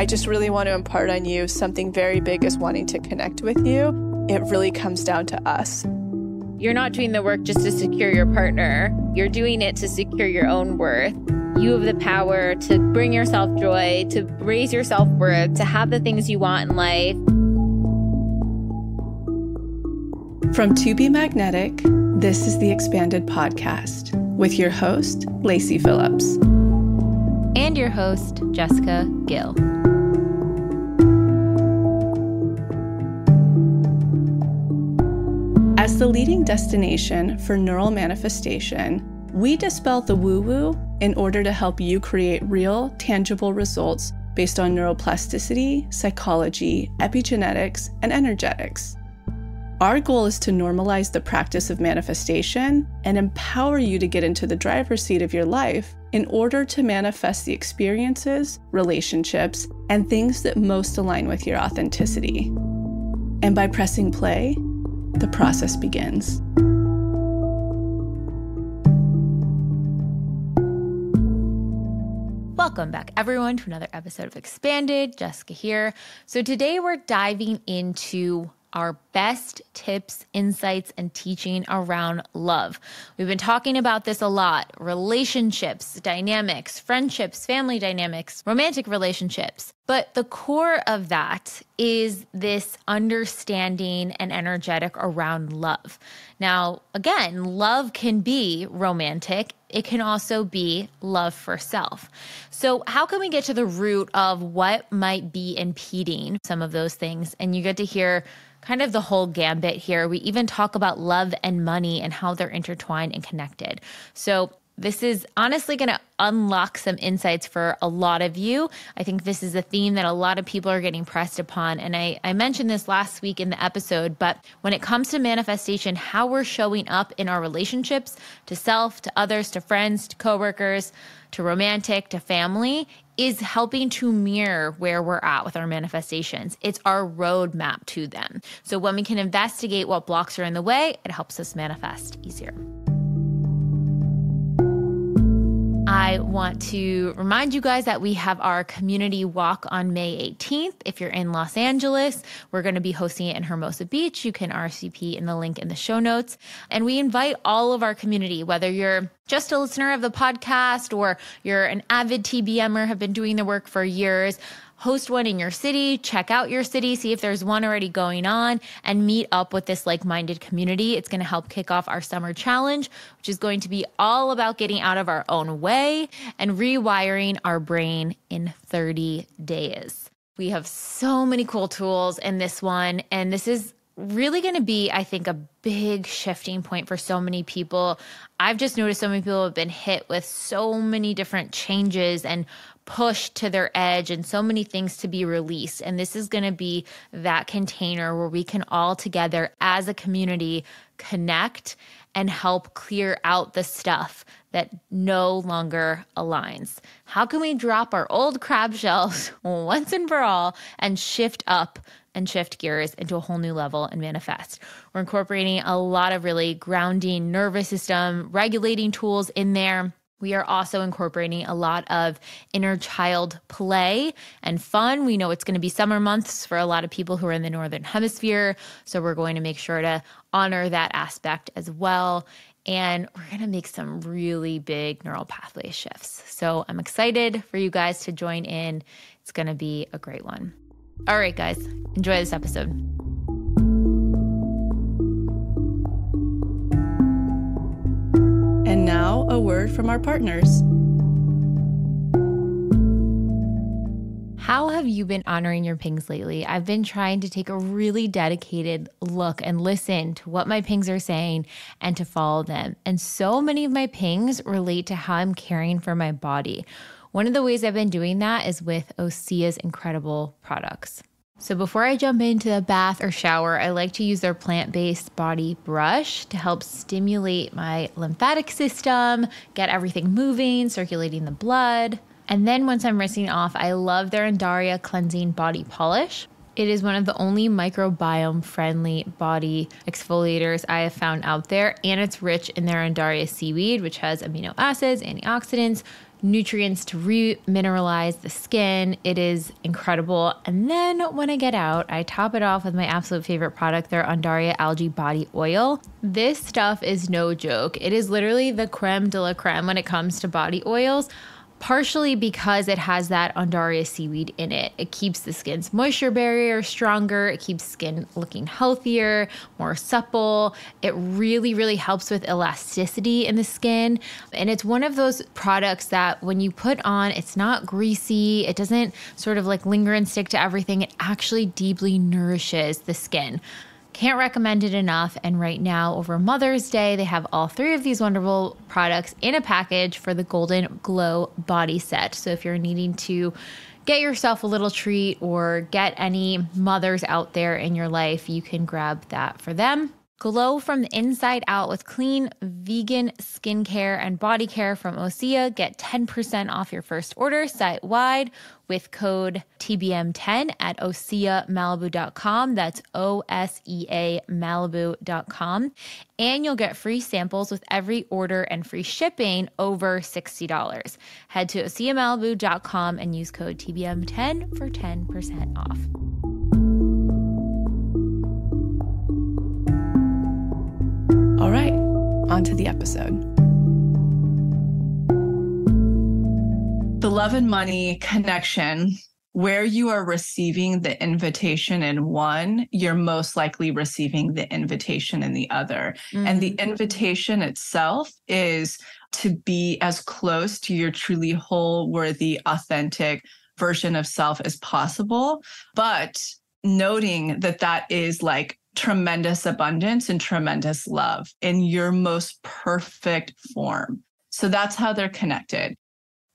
I just really want to impart on you something very big is wanting to connect with you. It really comes down to us. You're not doing the work just to secure your partner. You're doing it to secure your own worth. You have the power to bring yourself joy, to raise your self-worth, to have the things you want in life. From To Be Magnetic, this is the Expanded Podcast with your host, Lacy Phillips. And your host, Jessica Gill. As the leading destination for neural manifestation, we dispel the woo-woo in order to help you create real, tangible results based on neuroplasticity, psychology, epigenetics, and energetics. Our goal is to normalize the practice of manifestation and empower you to get into the driver's seat of your life in order to manifest the experiences, relationships, and things that most align with your authenticity. And by pressing play, the process begins. Welcome back, everyone, to another episode of Expanded. Jessica here. So today we're diving into our best tips, insights, and teaching around love. We've been talking about this a lot: relationships, dynamics, friendships, family dynamics, romantic relationships. But the core of that is this understanding and energetic around love. Now, again, love can be romantic. It can also be love for self. So how can we get to the root of what might be impeding some of those things? And you get to hear kind of the whole gambit here. We even talk about love and money and how they're intertwined and connected. So this is honestly going to unlock some insights for a lot of you. I think this is a theme that a lot of people are getting pressed upon. And I mentioned this last week in the episode, but when it comes to manifestation, how we're showing up in our relationships to self, to others, to friends, to coworkers, to romantic, to family, is helping to mirror where we're at with our manifestations. It's our roadmap to them. So when we can investigate what blocks are in the way, it helps us manifest easier. I want to remind you guys that we have our community walk on May 18th. If you're in Los Angeles, we're going to be hosting it in Hermosa Beach. You can RSVP in the link in the show notes. And we invite all of our community, whether you're just a listener of the podcast or you're an avid TBMer, have been doing the work for years. Host one in your city, check out your city, see if there's one already going on, and meet up with this like-minded community. It's going to help kick off our summer challenge, which is going to be all about getting out of our own way and rewiring our brain in 30 days. We have so many cool tools in this one, and this is really going to be, I think, a big shifting point for so many people. I've just noticed so many people have been hit with so many different changes and pushed to their edge and so many things to be released. And this is going to be that container where we can all together as a community connect and help clear out the stuff that no longer aligns. How can we drop our old crab shells once and for all and shift up and shift gears into a whole new level and manifest? We're incorporating a lot of really grounding nervous system regulating tools in there. We are also incorporating a lot of inner child play and fun. We know it's going to be summer months for a lot of people who are in the Northern Hemisphere, so we're going to make sure to honor that aspect as well. And we're going to make some really big neural pathway shifts. So I'm excited for you guys to join in. It's going to be a great one. All right, guys, enjoy this episode. And now, a word from our partners. How have you been honoring your pings lately? I've been trying to take a really dedicated look and listen to what my pings are saying and to follow them. And so many of my pings relate to how I'm caring for my body. One of the ways I've been doing that is with Osea's incredible products. So before I jump into the bath or shower, I like to use their plant-based body brush to help stimulate my lymphatic system, get everything moving, circulating the blood. And then once I'm rinsing off, I love their Andaria cleansing body polish. It is one of the only microbiome-friendly body exfoliators I have found out there, and it's rich in their Andaria seaweed, which has amino acids, antioxidants, nutrients to remineralize the skin. It is incredible. And then when I get out, I top it off with my absolute favorite product, their Undaria Algae Body Oil. This stuff is no joke. It is literally the creme de la creme when it comes to body oils. Partially because it has that Undaria seaweed in it. It keeps the skin's moisture barrier stronger. It keeps skin looking healthier, more supple. It really, really helps with elasticity in the skin. And it's one of those products that when you put on, it's not greasy. It doesn't sort of like linger and stick to everything. It actually deeply nourishes the skin. Can't recommend it enough. And right now, over Mother's Day, they have all 3 of these wonderful products in a package for the Golden Glow Body Set. So if you're needing to get yourself a little treat or get any mothers out there in your life, you can grab that for them. Glow from the inside out with clean, vegan skincare and body care from Osea. Get 10% off your first order site-wide with code TBM10 at OseaMalibu.com. That's OSEA Malibu.com. And you'll get free samples with every order and free shipping over $60. Head to OseaMalibu.com and use code TBM10 for 10% off. All right, on to the episode. The love and money connection, where you are receiving the invitation in one, you're most likely receiving the invitation in the other. Mm-hmm. And the invitation itself is to be as close to your truly whole, worthy, authentic version of self as possible, but noting that that is like tremendous abundance and tremendous love in your most perfect form. So that's how they're connected.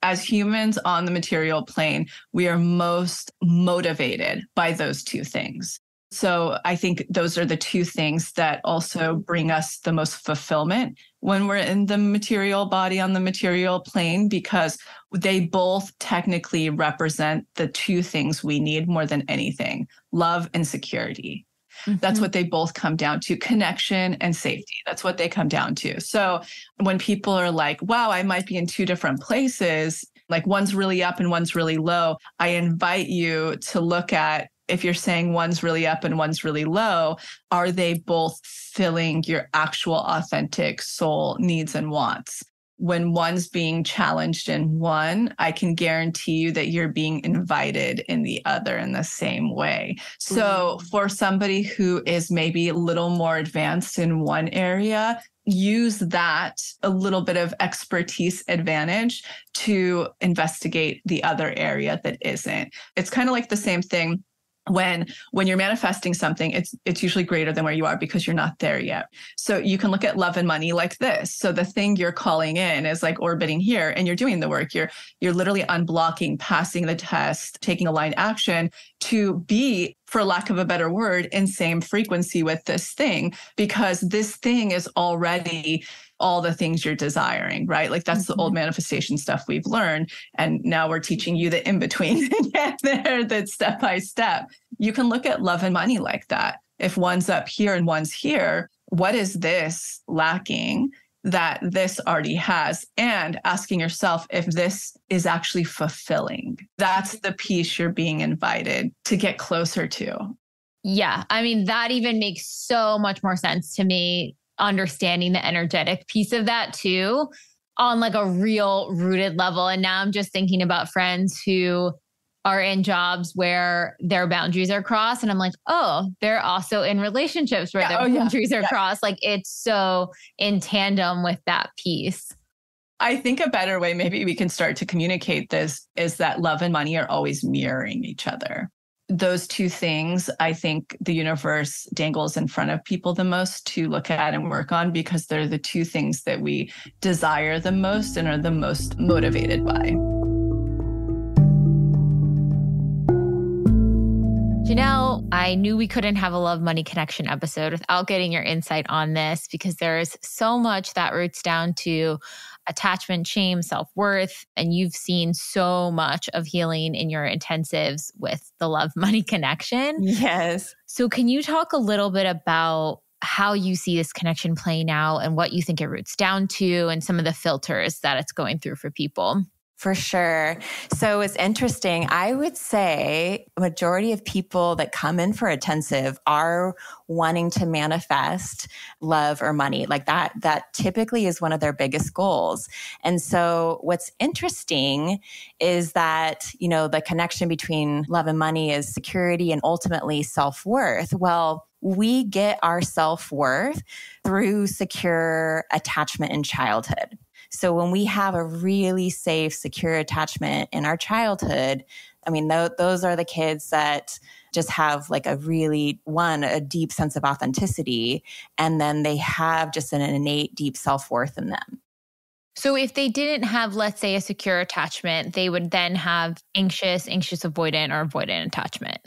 As humans on the material plane, we are most motivated by those 2 things. So I think those are the 2 things that also bring us the most fulfillment when we're in the material body on the material plane, because they both technically represent the 2 things we need more than anything: love and security. Mm-hmm. That's what they both come down to: connection and safety. That's what they come down to. So when people are like, wow, I might be in 2 different places, like one's really up and one's really low, I invite you to look at, if you're saying one's really up and one's really low, are they both filling your actual authentic soul needs and wants? When one's being challenged in one, I can guarantee you that you're being invited in the other in the same way. So for somebody who is maybe a little more advanced in one area, use that a little bit of expertise advantage to investigate the other area that isn't. It's kind of like the same thing. When you're manifesting something, it's usually greater than where you are because you're not there yet. So you can look at love and money like this. So the thing you're calling in is like orbiting here, and you're doing the work. You're literally unblocking, passing the test, taking aligned action to be, for lack of a better word, in same frequency with this thing, because this thing is already all the things you're desiring, right? Like that's the old manifestation stuff we've learned. And now we're teaching you the in-between to get there, that step by step. You can look at love and money like that. If one's up here and one's here, what is this lacking that this already has? And asking yourself if this is actually fulfilling. That's the piece you're being invited to get closer to. Yeah. I mean, that even makes so much more sense to me, understanding the energetic piece of that too, on like a real rooted level. And now I'm just thinking about friends who are in jobs where their boundaries are crossed. And I'm like, oh, they're also in relationships where their boundaries are crossed. Like it's so in tandem with that piece. I think a better way maybe we can start to communicate this is that love and money are always mirroring each other. Those 2 things, I think the universe dangles in front of people the most to look at and work on, because they're the 2 things that we desire the most and are the most motivated by. Janelle, I knew we couldn't have a love money connection episode without getting your insight on this, because there is so much that roots down to attachment, shame, self-worth, and you've seen so much of healing in your intensives with the love money connection. Yes. So can you talk a little bit about how you see this connection playing out and what you think it roots down to and some of the filters that it's going through for people? For sure. So it's interesting. I would say a majority of people that come in for intensive are wanting to manifest love or money. Like that typically is one of their biggest goals. And so what's interesting is that, the connection between love and money is security and ultimately self-worth. Well, we get our self-worth through secure attachment in childhood. So when we have a really safe, secure attachment in our childhood, I mean, those are the kids that just have like a deep sense of authenticity. And then they have just an innate deep self-worth in them. So if they didn't have, let's say, a secure attachment, they would then have anxious avoidant, or avoidant attachment.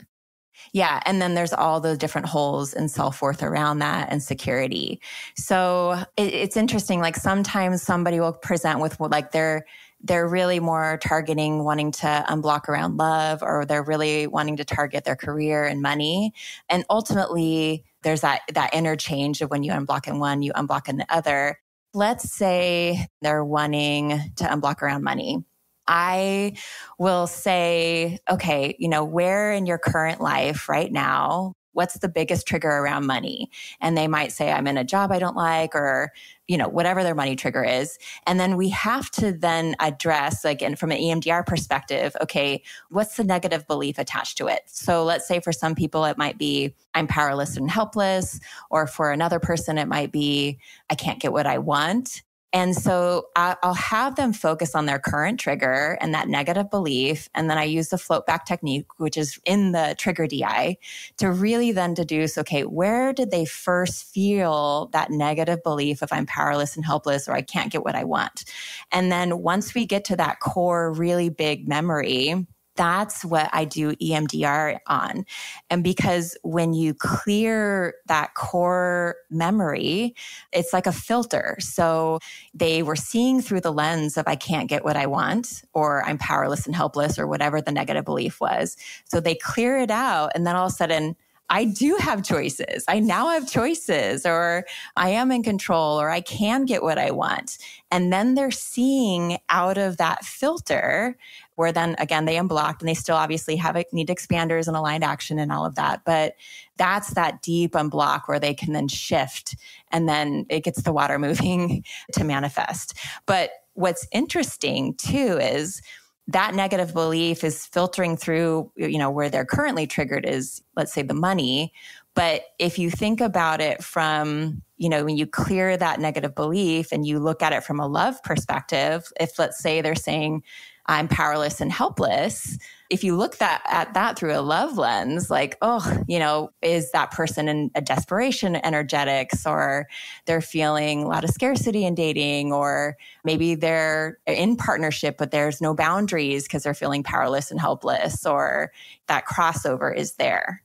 Yeah. And then there's all those different holes in self-worth around that and security. So it's interesting. Like sometimes somebody will present with like they're really more targeting wanting to unblock around love, or they're really wanting to target their career and money. And ultimately there's that interchange of when you unblock in one, you unblock in the other. Let's say they're wanting to unblock around money. I will say, okay, where in your current life right now, what's the biggest trigger around money? And they might say, I'm in a job I don't like, or, whatever their money trigger is. And then we have to then address, like, and from an EMDR perspective, okay, what's the negative belief attached to it? So let's say for some people, it might be, I'm powerless and helpless. Or for another person, it might be, I can't get what I want. And so I'll have them focus on their current trigger and that negative belief. And then I use the float back technique, which is in the trigger DI, to really then deduce, okay, where did they first feel that negative belief of I'm powerless and helpless, or I can't get what I want? And then once we get to that core, really big memory, that's what I do EMDR on. And because when you clear that core memory, it's like a filter. So they were seeing through the lens of I can't get what I want, or I'm powerless and helpless, or whatever the negative belief was. So they clear it out. And then all of a sudden, I do have choices. I now have choices, or I am in control, or I can get what I want. And then they're seeing out of that filter, where then again, they unblocked, and they still obviously need expanders and aligned action and all of that. But that's that deep unblock where they can then shift, and then it gets the water moving to manifest. But what's interesting too is that negative belief is filtering through, where they're currently triggered is, let's say, the money. But if you think about it from, when you clear that negative belief and you look at it from a love perspective, if let's say they're saying, I'm powerless and helpless, if you look at that through a love lens, like, is that person in a desperation energetics, or they're feeling a lot of scarcity in dating, or maybe they're in partnership, but there's no boundaries because they're feeling powerless and helpless, or that crossover is there.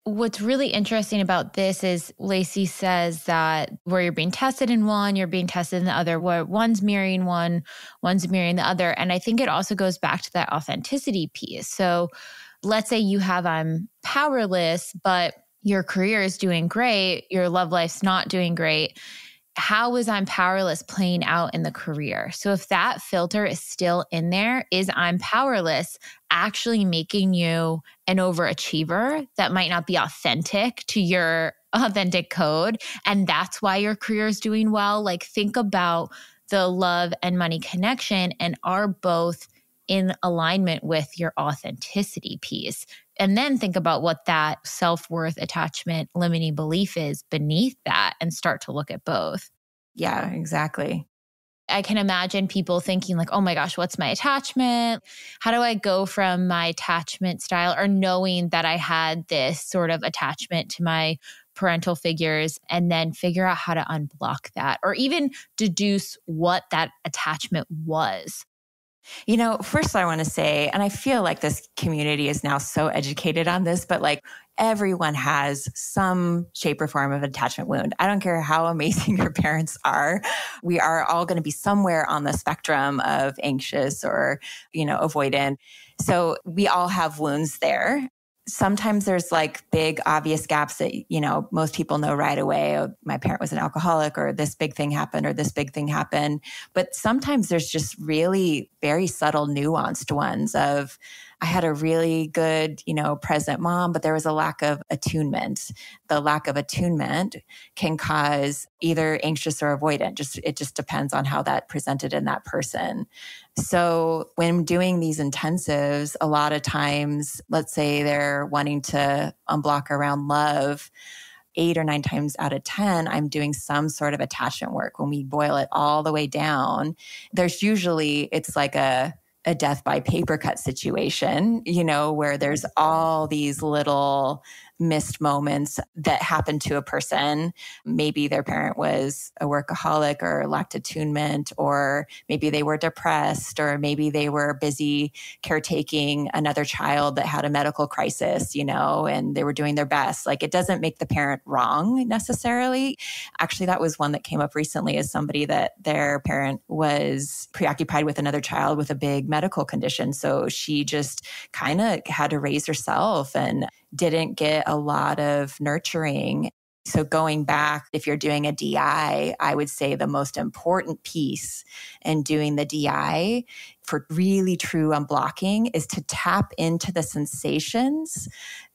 What's really interesting about this is Lacy says that where you're being tested in one, you're being tested in the other, where one's mirroring one, one's mirroring the other. And I think it also goes back to that authenticity piece. So let's say you have, I'm powerless, but your career is doing great, your love life's not doing great. How is I'm powerless playing out in the career? So if that filter is still in there, is I'm powerless actually making you an overachiever that might not be authentic to your authentic code? And that's why your career is doing well. Like, think about the love and money connection, and are both in alignment with your authenticity piece. And then think about what that self-worth, attachment, limiting belief is beneath that, and start to look at both. Yeah, exactly. I can imagine people thinking like, oh my gosh, what's my attachment? How do I go from my attachment style, or knowing that I had this sort of attachment to my parental figures, and then figure out how to unblock that, or even deduce what that attachment was? First I want to say, and I feel like this community is now so educated on this, but like everyone has some shape or form of attachment wound. I don't care how amazing your parents are. We are all going to be somewhere on the spectrum of anxious or, avoidant. So we all have wounds there. Sometimes there's like big obvious gaps that, most people know right away. Oh, my parent was an alcoholic, or this big thing happened, or this big thing happened. But sometimes there's just really very subtle, nuanced ones of, I had a really good, present mom, but there was a lack of attunement. The lack of attunement can cause either anxious or avoidant. It just depends on how that presented in that person. So when doing these intensives, a lot of times, let's say they're wanting to unblock around love, 8 or 9 times out of 10, I'm doing some sort of attachment work. When we boil it all the way down, it's like a death by paper cut situation, where there's all these little missed moments that happen to a person. Maybe their parent was a workaholic or lacked attunement, or maybe they were depressed, or maybe they were busy caretaking another child that had a medical crisis, and they were doing their best. Like, it doesn't make the parent wrong necessarily. Actually, that was one that came up recently, as somebody that their parent was preoccupied with another child with a big medical condition. So she just kind of had to raise herself and didn't get a lot of nurturing. So going back, if you're doing a DI, I would say the most important piece in doing the DI for really true unblocking is to tap into the sensations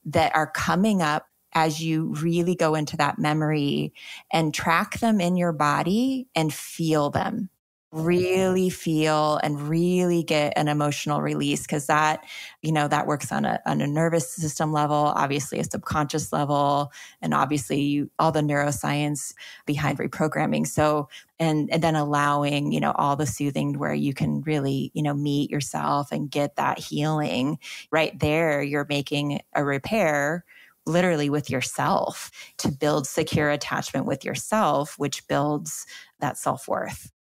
that are coming up as you really go into that memory, and track them in your body and feel them. Really feel and really get an emotional release, because that works on a nervous system level, obviously a subconscious level, and obviously all the neuroscience behind reprogramming. So, and then allowing, all the soothing where you can really, meet yourself and get that healing right there. You're making a repair literally with yourself to build secure attachment with yourself, which builds that self-worth.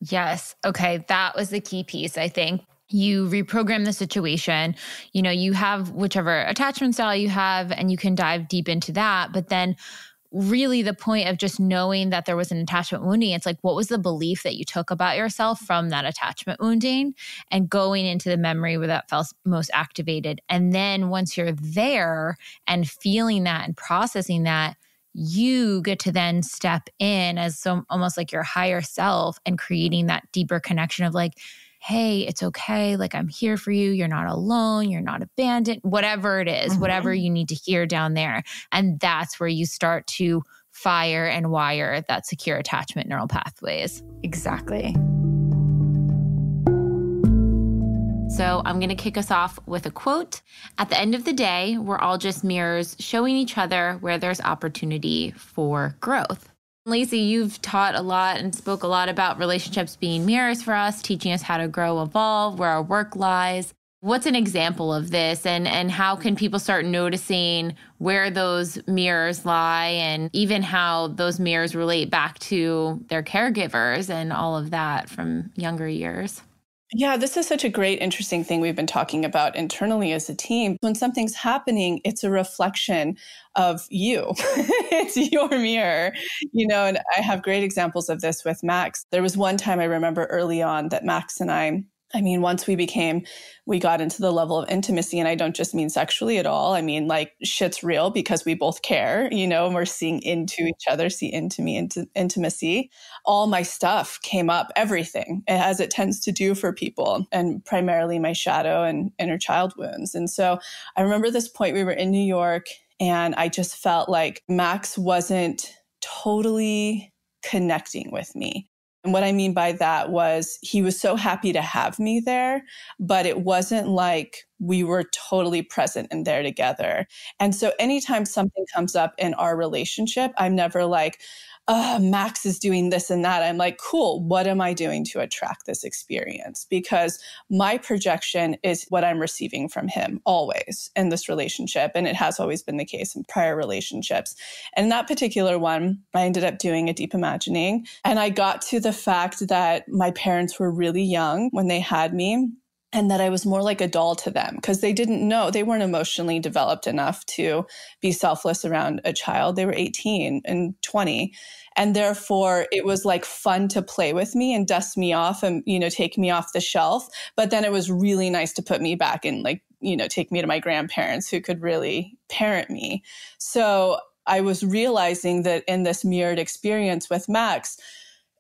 Yes. Okay. That was the key piece, I think. You reprogram the situation, you have whichever attachment style you have, and you can dive deep into that. But then really the point of just knowing that there was an attachment wounding, it's like, what was the belief that you took about yourself from that attachment wounding, and going into the memory where that felt most activated. And then once you're there and feeling that and processing that, you get to then step in as almost like your higher self and creating that deeper connection of like, hey, it's okay. Like, I'm here for you. You're not alone. You're not abandoned, whatever it is, whatever you need to hear down there. And that's where you start to fire and wire that secure attachment neural pathways. Exactly. So I'm going to kick us off with a quote. At the end of the day, we're all just mirrors showing each other where there's opportunity for growth. Lacy, you've taught a lot and spoke a lot about relationships being mirrors for us, teaching us how to grow, evolve, where our work lies. What's an example of this, and how can people start noticing where those mirrors lie, and even how those mirrors relate back to their caregivers and all of that from younger years? Yeah, this is such a great, interesting thing we've been talking about internally as a team. When something's happening, it's a reflection of you. It's your mirror, and I have great examples of this with Max. There was one time I remember early on that Max and once we got into the level of intimacy, and I don't just mean sexually at all. I mean, like, shit's real because we both care, and we're seeing into each other, see into me, into intimacy. All my stuff came up, everything, as it tends to do for people, and primarily my shadow and inner child wounds. And so I remember this point, we were in New York, and I just felt like Max wasn't totally connecting with me. And what I mean by that was he was so happy to have me there, but it wasn't like we were totally present and there together. And so anytime something comes up in our relationship, I'm never like, Max is doing this and that. I'm like, cool, what am I doing to attract this experience? Because my projection is what I'm receiving from him always in this relationship. And it has always been the case in prior relationships. And that particular one, I ended up doing a deep imagining. And I got to the fact that my parents were really young when they had me. and that I was more like a doll to them because they didn't know, they weren't emotionally developed enough to be selfless around a child. They were 18 and 20. And therefore it was like fun to play with me and dust me off and, take me off the shelf. But then it was really nice to put me back and take me to my grandparents who could really parent me. So I was realizing that in this mirrored experience with Max,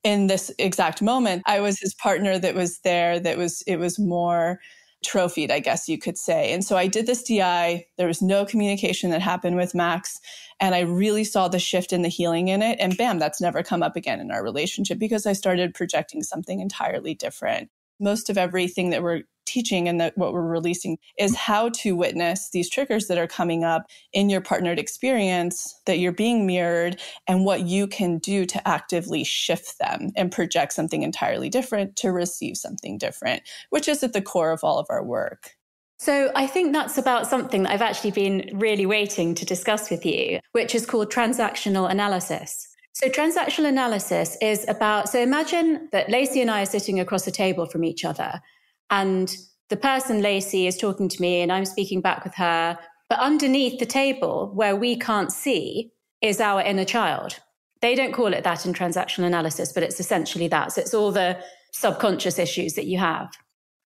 in this exact moment, I was his partner that was there, it was more trophied, I guess you could say. And so I did this DI. There was no communication that happened with Max. And I really saw the shift in the healing in it. And bam, that's never come up again in our relationship because I started projecting something entirely different. Most of everything that we're teaching and that what we're releasing is how to witness these triggers that are coming up in your partnered experience, that you're being mirrored, and what you can do to actively shift them and project something entirely different to receive something different, which is at the core of all of our work. So I think that's about something that I've actually been really waiting to discuss with you, which is called transactional analysis. So transactional analysis is about, so imagine that Lacy and I are sitting across a table from each other, and the person, Lacy, is talking to me and I'm speaking back with her. But underneath the table, where we can't see, is our inner child. They don't call it that in transactional analysis, but it's essentially that. So it's all the subconscious issues that you have.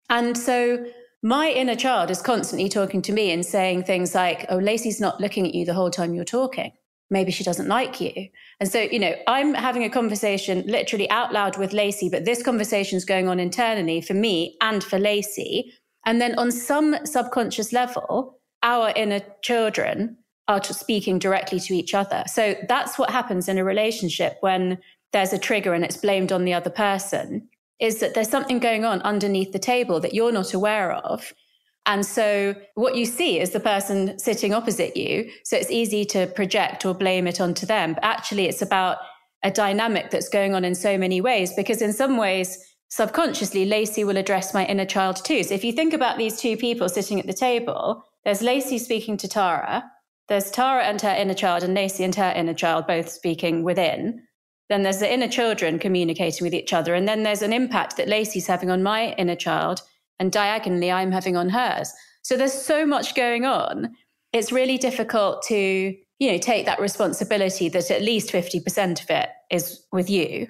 And so my inner child is constantly talking to me and saying things like, oh, Lacy's not looking at you the whole time you're talking. Maybe she doesn't like you. And so, I'm having a conversation literally out loud with Lacy, but this conversation is going on internally for me and for Lacy. And then on some subconscious level, our inner children are speaking directly to each other. So that's what happens in a relationship when there's a trigger and it's blamed on the other person, is that there's something going on underneath the table that you're not aware of. And so what you see is the person sitting opposite you. So it's easy to project or blame it onto them. But actually, it's about a dynamic that's going on in so many ways, because in some ways, subconsciously, Lacy will address my inner child too. So if you think about these two people sitting at the table, there's Lacy speaking to Tara. There's Tara and her inner child and Lacy and her inner child both speaking within. Then there's the inner children communicating with each other. And then there's an impact that Lacy's having on my inner child, and diagonally I'm having on hers. So there's so much going on. It's really difficult to, take that responsibility that at least 50% of it is with you.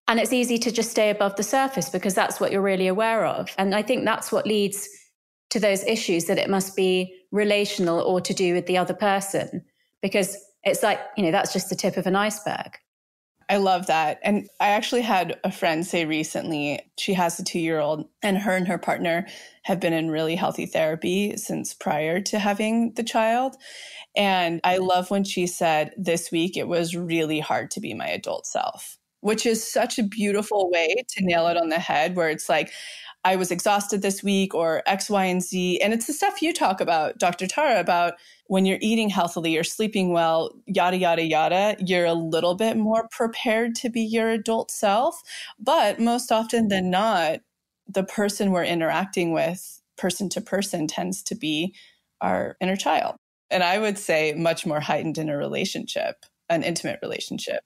And it's easy to just stay above the surface because that's what you're really aware of. And I think that's what leads to those issues, that it must be relational or to do with the other person, because it's like, that's just the tip of an iceberg. I love that. And I actually had a friend say recently, she has a 2-year-old, and her partner have been in really healthy therapy since prior to having the child. And I love when she said this week, it was really hard to be my adult self, which is such a beautiful way to nail it on the head, where it's like, I was exhausted this week, or X, Y, and Z. And it's the stuff you talk about, Dr. Tara, about when you're eating healthily, you're sleeping well, yada, yada, yada, you're a little bit more prepared to be your adult self. But most often than not, the person we're interacting with, person to person, tends to be our inner child. And I would say much more heightened in a relationship, an intimate relationship.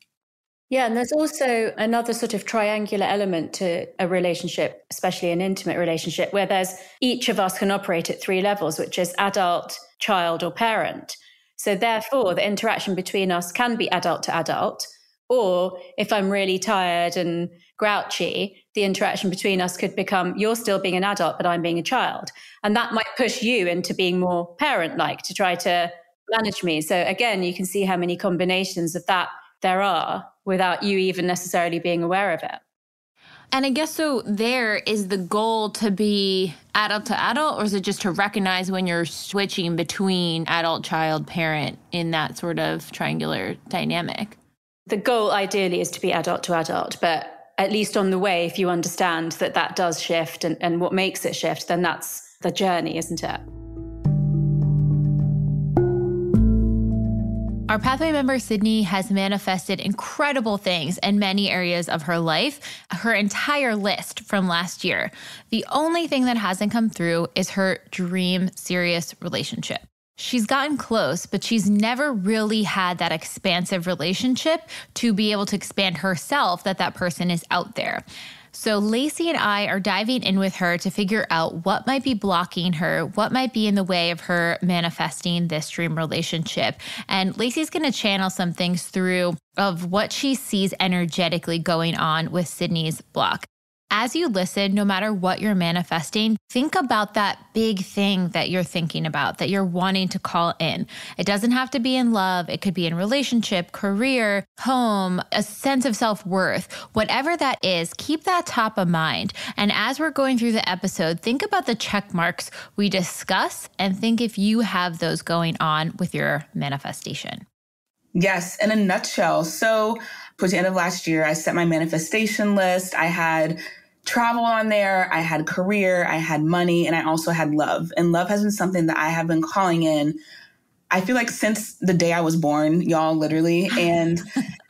Yeah, and there's also another sort of triangular element to a relationship, especially an intimate relationship, where there's each of us can operate at 3 levels, which is adult, child, or parent. So therefore, the interaction between us can be adult to adult, or if I'm really tired and grouchy, the interaction between us could become, you're still being an adult, but I'm being a child. And that might push you into being more parent-like to try to manage me. So again, you can see how many combinations of that there are without you even necessarily being aware of it. And I guess so there is the goal to be adult to adult, or is it just to recognize when you're switching between adult, child, parent in that sort of triangular dynamic? The goal ideally is to be adult to adult, but at least on the way, if you understand that that does shift and what makes it shift, then that's the journey, isn't it? Our Pathway member, Sydney, has manifested incredible things in many areas of her life, her entire list from last year. The only thing that hasn't come through is her dream serious relationship. She's gotten close, but she's never really had that expansive relationship to be able to expand herself that person is out there. So Lacy and I are diving in with her to figure out what might be blocking her, what might be in the way of her manifesting this dream relationship. And Lacy's going to channel some things through of what she sees energetically going on with Sydney's block. As you listen, no matter what you're manifesting, think about that big thing that you're thinking about, that you're wanting to call in. It doesn't have to be in love. It could be in relationship, career, home, a sense of self-worth. Whatever that is, keep that top of mind. And as we're going through the episode, think about the check marks we discuss and think if you have those going on with your manifestation. Yes, in a nutshell. So towards the end of last year, I set my manifestation list. I had travel on there, I had career, I had money, and I also had love. And love has been something that I have been calling in, I feel like since the day I was born, y'all, literally. And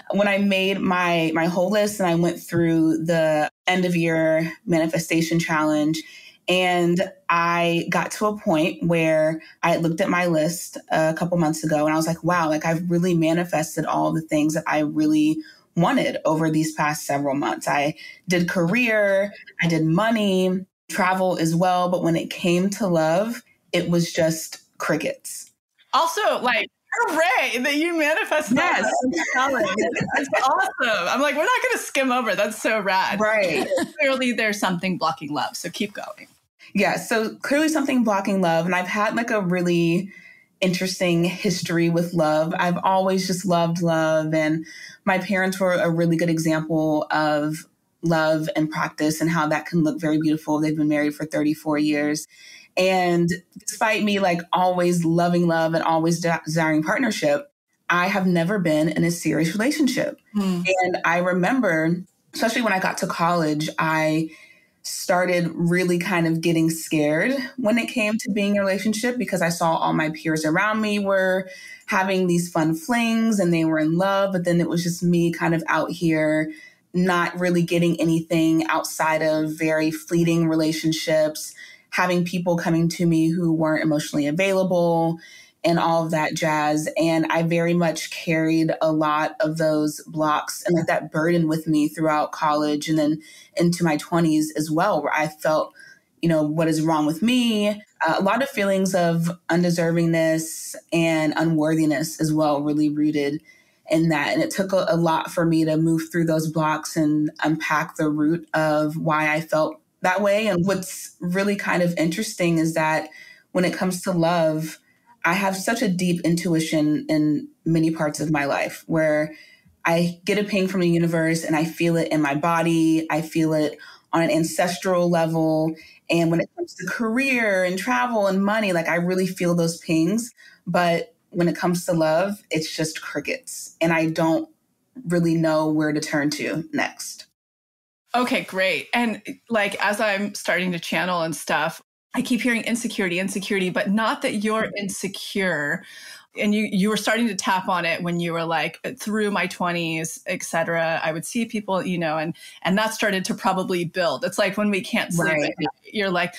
when I made my whole list and I went through the end of year manifestation challenge, and I got to a point where I looked at my list a couple months ago and I was like, wow, like I've really manifested all the things that I really wanted over these past several months. I did career, I did money, travel as well. But when it came to love, it was just crickets. Also, like, hooray that you manifested. Yes. That's awesome. I'm like, we're not going to skim over. That's so rad. Right. Clearly there's something blocking love. So keep going. Yeah. So clearly something blocking love. And I've had like a really interesting history with love. I've always just loved love. And my parents were a really good example of love and practice and how that can look very beautiful. They've been married for 34 years. And despite me like always loving love and always desiring partnership, I have never been in a serious relationship. And I remember, especially when I got to college, I started really kind of getting scared when it came to being in a relationship because I saw all my peers around me were having these fun flings and they were in love. But then it was just me kind of out here, not really getting anything outside of very fleeting relationships, having people coming to me who weren't emotionally available and all of that jazz. And I very much carried a lot of those blocks and like that burden with me throughout college and then into my 20s as well, where I felt, you know, what is wrong with me? A lot of feelings of undeservingness and unworthiness as well, really rooted in that. And it took a lot for me to move through those blocks and unpack the root of why I felt that way. And what's really kind of interesting is that when it comes to love, I have such a deep intuition in many parts of my life where I get a ping from the universe and I feel it in my body. I feel it on an ancestral level. And when it comes to career and travel and money, like I really feel those pings. But when it comes to love, it's just crickets. And I don't really know where to turn to next. Okay, great. And like, as I'm starting to channel and stuff, I keep hearing insecurity, but not that you're insecure. And you were starting to tap on it when you were like through my 20s, et cetera. I would see people, you know, and that started to probably build. It's like when we can't sleep, Right. You're like,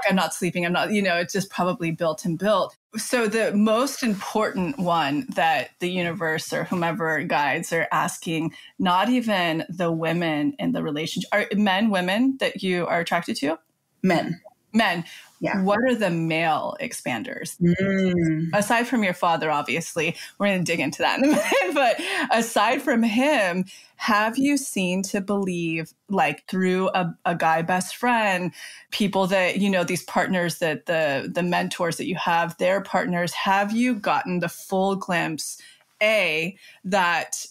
I'm not sleeping. I'm not, you know, it's just probably built and built. So the most important one that the universe or whomever guides are asking, not even the women in the relationship, are men, women that you are attracted to? Men. Yeah. What are the male expanders? Aside from your father, obviously, we're going to dig into that in a minute. But aside from him, have you seen to believe, like through a guy best friend, people that, you know, these partners that the mentors that you have, their partners, have you gotten the full glimpse, A, that,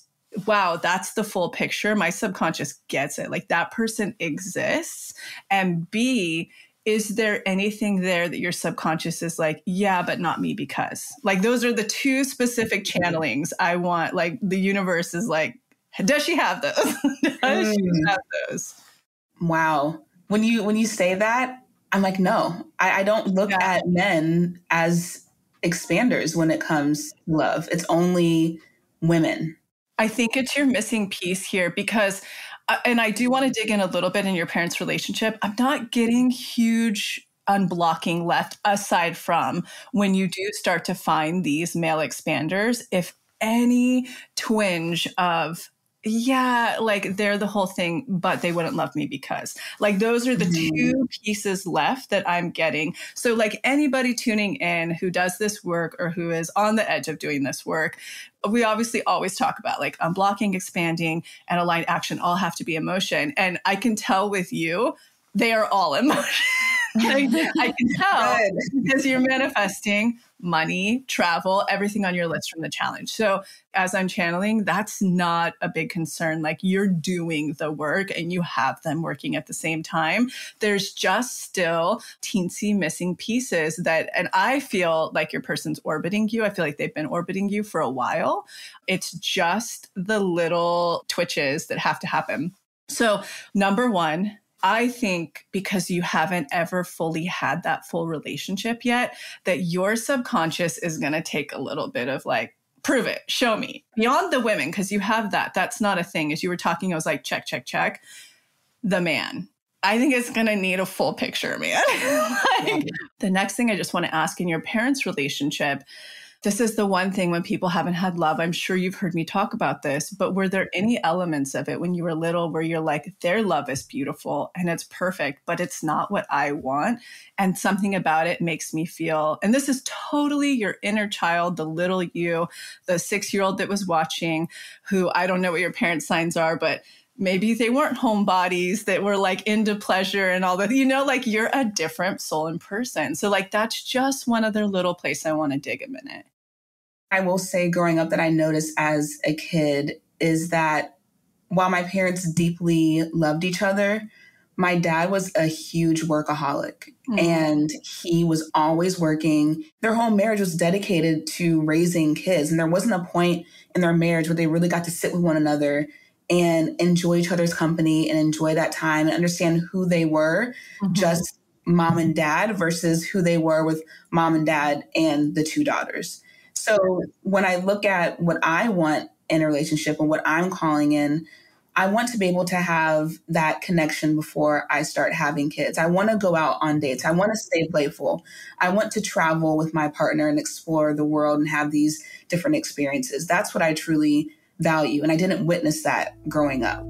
wow, that's the full picture. My subconscious gets it. Like that person exists. And B, is there anything there that your subconscious is like, yeah, but not me because? Like those are the two specific channelings I want. Like the universe is like, does she have those? Does she have those? Wow. When you say that, I'm like, no, I don't look at men as expanders when it comes to love. It's only women. I think it's your missing piece here because, and I do want to dig in a little bit in your parents' relationship. I'm not getting huge unblocking left aside from when you do start to find these male expanders, if any twinge of Yeah, like they're the whole thing, but they wouldn't love me because like those are the two pieces left that I'm getting. So like anybody tuning in who does this work or who is on the edge of doing this work, we obviously always talk about like unblocking, expanding, and aligned action all have to be emotion. And I can tell with you, they are all emotion. I can tell because you're manifesting money, travel, everything on your list from the challenge. So as I'm channeling, that's not a big concern. Like you're doing the work and you have them working at the same time. There's just still teensy missing pieces that, and I feel like your person's orbiting you. I feel like they've been orbiting you for a while. It's just the little twitches that have to happen. So number one, I think because you haven't ever fully had that full relationship yet, that your subconscious is going to take a little bit of like, prove it, show me. Beyond the women, because you have that. That's not a thing. As you were talking, I was like, check, check, check. The man. I think it's going to need a full picture, man. The next thing I just want to ask in your parents' relationship, this is the one thing when people haven't had love, I'm sure you've heard me talk about this, but were there any elements of it when you were little where you're like, their love is beautiful and it's perfect, but it's not what I want? And something about it makes me feel, and this is totally your inner child, the little you, the 6-year-old that was watching, who I don't know what your parents' signs are, but maybe they weren't homebodies that were like into pleasure and all that, like you're a different soul and person. So like, that's just one other little place I want to dig a minute. I will say growing up that I noticed as a kid is that while my parents deeply loved each other, my dad was a huge workaholic and he was always working. Their whole marriage was dedicated to raising kids. And there wasn't a point in their marriage where they really got to sit with one another and enjoy each other's company and enjoy that time and understand who they were, just mom and dad versus who they were with mom and dad and the 2 daughters. So when I look at what I want in a relationship and what I'm calling in, I want to be able to have that connection before I start having kids. I want to go out on dates. I want to stay playful. I want to travel with my partner and explore the world and have these different experiences. That's what I truly value. And I didn't witness that growing up.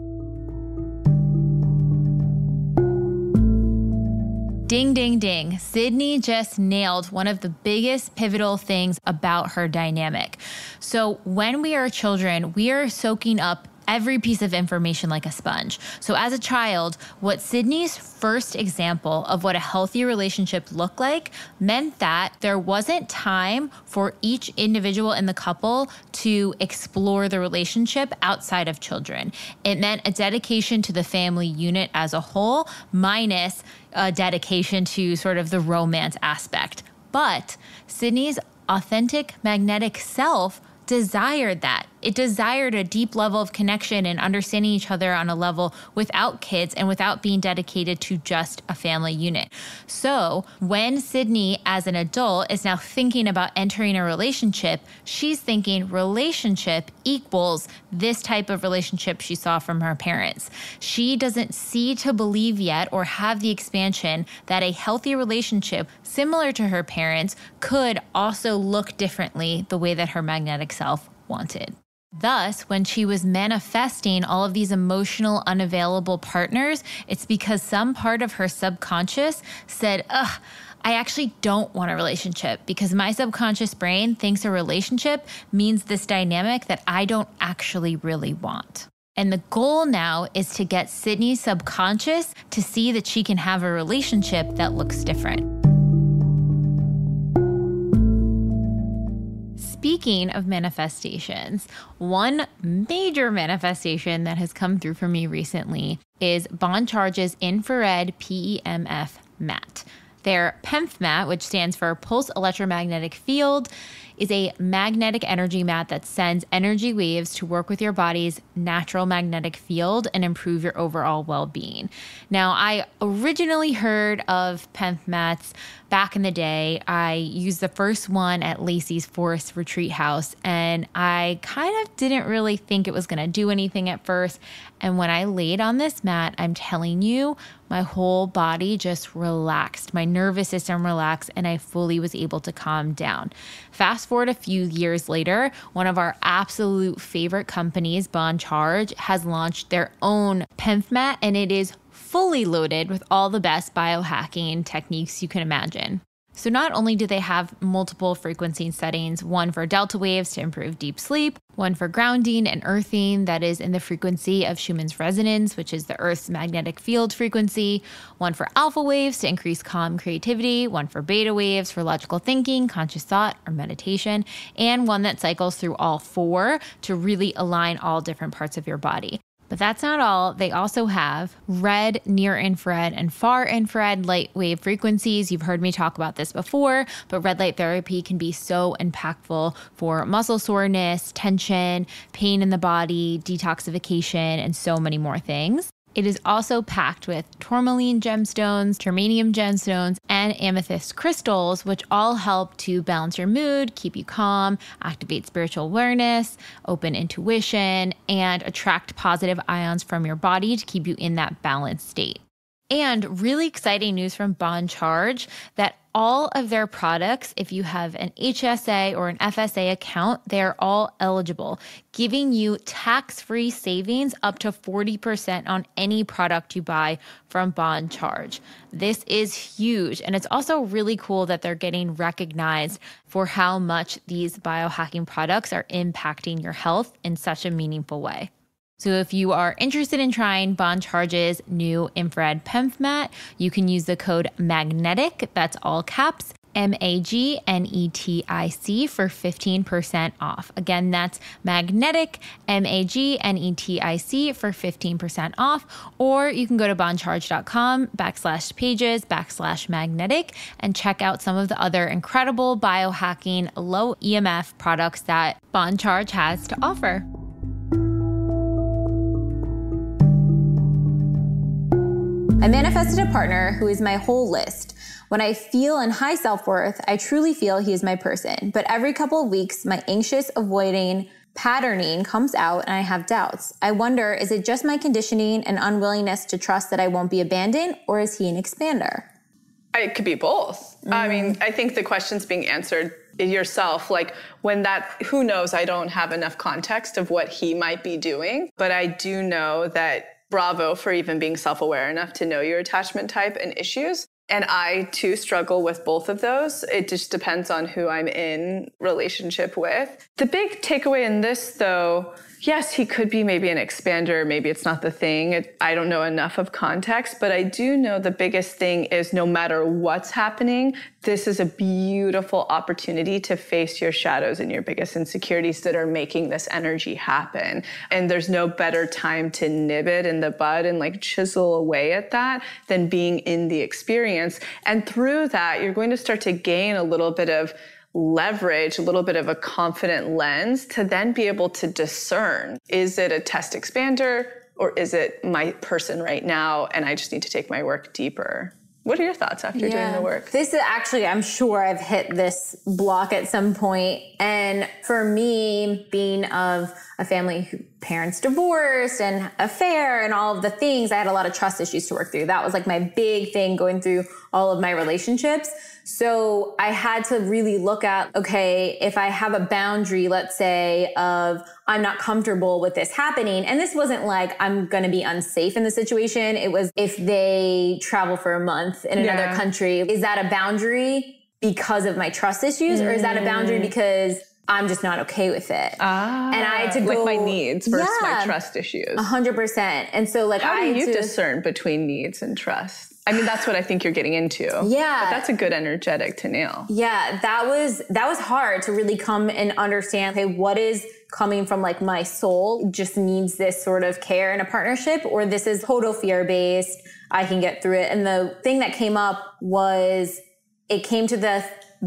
Ding, ding, ding. Sydney just nailed one of the biggest pivotal things about her dynamic. So when we are children, we are soaking up every piece of information like a sponge. So as a child, what Sydney's first example of what a healthy relationship looked like meant that there wasn't time for each individual in the couple to explore the relationship outside of children. It meant a dedication to the family unit as a whole, minus a dedication to sort of the romance aspect. But Sydney's authentic magnetic self desired that. It desired a deep level of connection and understanding each other on a level without kids and without being dedicated to just a family unit. So when Sydney, as an adult, is now thinking about entering a relationship, she's thinking relationship equals this type of relationship she saw from her parents. She doesn't see to believe yet or have the expansion that a healthy relationship similar to her parents could also look differently the way that her magnetic self wanted. Thus, when she was manifesting all of these emotional, unavailable partners, it's because some part of her subconscious said, I actually don't want a relationship because my subconscious brain thinks a relationship means this dynamic that I don't actually really want. And the goal now is to get Sydney's subconscious to see that she can have a relationship that looks different. Speaking of manifestations, one major manifestation that has come through for me recently is Bond Charge's infrared PEMF mat. Their PEMF mat, which stands for Pulse Electromagnetic Field, is a magnetic energy mat that sends energy waves to work with your body's natural magnetic field and improve your overall well-being. Now, I originally heard of PEMF mats back in the day, I used the first one at Lacy's Forest Retreat House, and I kind of didn't really think it was going to do anything at first. And when I laid on this mat, I'm telling you, my whole body just relaxed. My nervous system relaxed, and I fully was able to calm down. Fast forward a few years later, one of our absolute favorite companies, Bon Charge, has launched their own PEMF mat, and it is fully loaded with all the best biohacking techniques you can imagine. So not only do they have multiple frequency settings, one for delta waves to improve deep sleep, one for grounding and earthing that is in the frequency of Schumann's resonance, which is the Earth's magnetic field frequency, one for alpha waves to increase calm creativity, one for beta waves for logical thinking, conscious thought, or meditation, and one that cycles through all four to really align all different parts of your body. But that's not all. They also have red, near infrared, and far infrared light wave frequencies. You've heard me talk about this before, but red light therapy can be so impactful for muscle soreness, tension, pain in the body, detoxification, and so many more things. It is also packed with tourmaline gemstones, germanium gemstones, and amethyst crystals, which all help to balance your mood, keep you calm, activate spiritual awareness, open intuition, and attract positive ions from your body to keep you in that balanced state. And really exciting news from Bon Charge that all of their products, if you have an HSA or an FSA account, they're all eligible, giving you tax-free savings up to 40% on any product you buy from Bon Charge. This is huge. And it's also really cool that they're getting recognized for how much these biohacking products are impacting your health in such a meaningful way. So if you are interested in trying Bon Charge's new infrared PEMF mat, you can use the code MAGNETIC, that's all caps, MAGNETIC for 15% off. Again, that's magnetic, MAGNETIC for 15% off. Or you can go to boncharge.com/pages/magnetic and check out some of the other incredible biohacking low EMF products that Bon Charge has to offer. I manifested a partner who is my whole list. When I feel in high self-worth, I truly feel he is my person. But every couple of weeks, my anxious, avoiding patterning comes out and I have doubts. I wonder, is it just my conditioning and unwillingness to trust that I won't be abandoned, or is he an expander? It could be both. I mean, I think the question's being answered yourself. Like when that, who knows, I don't have enough context of what he might be doing, but I do know that bravo for even being self-aware enough to know your attachment type and issues. And I too struggle with both of those. It just depends on who I'm in relationship with. The big takeaway in this though, yes, he could be maybe an expander. Maybe it's not the thing. I don't know enough of context, but I do know the biggest thing is no matter what's happening, this is a beautiful opportunity to face your shadows and your biggest insecurities that are making this energy happen. And there's no better time to nib it in the bud and like chisel away at that than being in the experience. And through that, you're going to start to gain a little bit of leverage, a little bit of a confident lens to then be able to discern, is it a test expander or is it my person right now and I just need to take my work deeper? What are your thoughts after doing the work? This is actually, I'm sure I've hit this block at some point. And for me, being of a family whose parents divorced and affair and all of the things, I had a lot of trust issues to work through. That was like my big thing going through all of my relationships. So I had to really look at, okay, if I have a boundary, let's say, of I'm not comfortable with this happening. And this wasn't like I'm going to be unsafe in the situation. It was if they travel for a month in another country, is that a boundary because of my trust issues? Or is that a boundary because I'm just not okay with it? And I had to go like my needs versus my trust issues. 100%. And so like how do you discern between needs and trust? I mean, that's what I think you're getting into. Yeah. But that's a good energetic to nail. Yeah. That was hard to really come and understand, okay, what is coming from like my soul just needs this sort of care in a partnership, or this is total fear-based. I can get through it. And the thing that came up was it came to the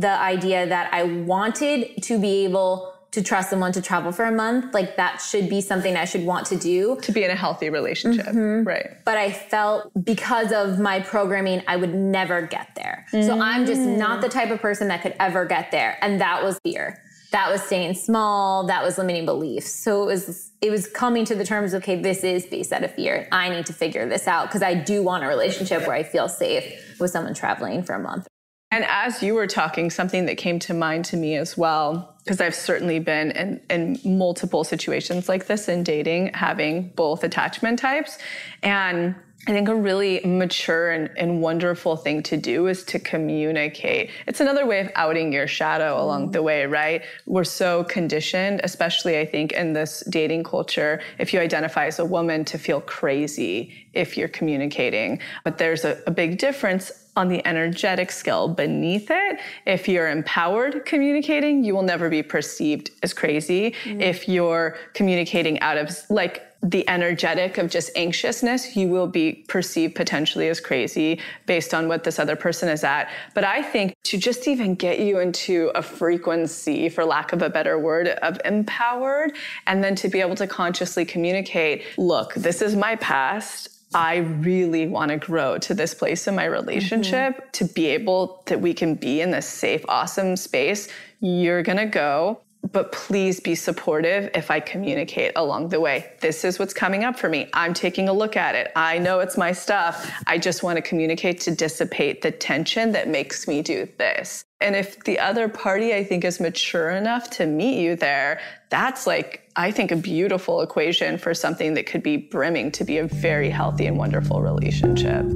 idea that I wanted to be able to trust someone to travel for a month. Like that should be something I should want to do. To be in a healthy relationship. Right. But I felt because of my programming, I would never get there. So I'm just not the type of person that could ever get there. And that was fear. That was staying small. That was limiting beliefs. So it was coming to the terms of, okay, this is based out of fear. I need to figure this out because I do want a relationship where I feel safe with someone traveling for a month. And as you were talking, something that came to mind to me as well, because I've certainly been in multiple situations like this in dating, having both attachment types. And I think a really mature and wonderful thing to do is to communicate. It's another way of outing your shadow along the way, right? We're so conditioned, especially I think in this dating culture, if you identify as a woman, to feel crazy if you're communicating. But there's a big difference on the energetic scale beneath it. If you're empowered communicating, you will never be perceived as crazy. If you're communicating out of like the energetic of just anxiousness, you will be perceived potentially as crazy based on what this other person is at. But I think to just even get you into a frequency, for lack of a better word, of empowered, and then to be able to consciously communicate, look, this is my past. I really want to grow to this place in my relationship to be able that we can be in this safe, awesome space. You're going to go, but please be supportive if I communicate along the way. This is what's coming up for me. I'm taking a look at it. I know it's my stuff. I just want to communicate to dissipate the tension that makes me do this. And if the other party, I think, is mature enough to meet you there, that's like, I think, a beautiful equation for something that could be brimming to be a very healthy and wonderful relationship.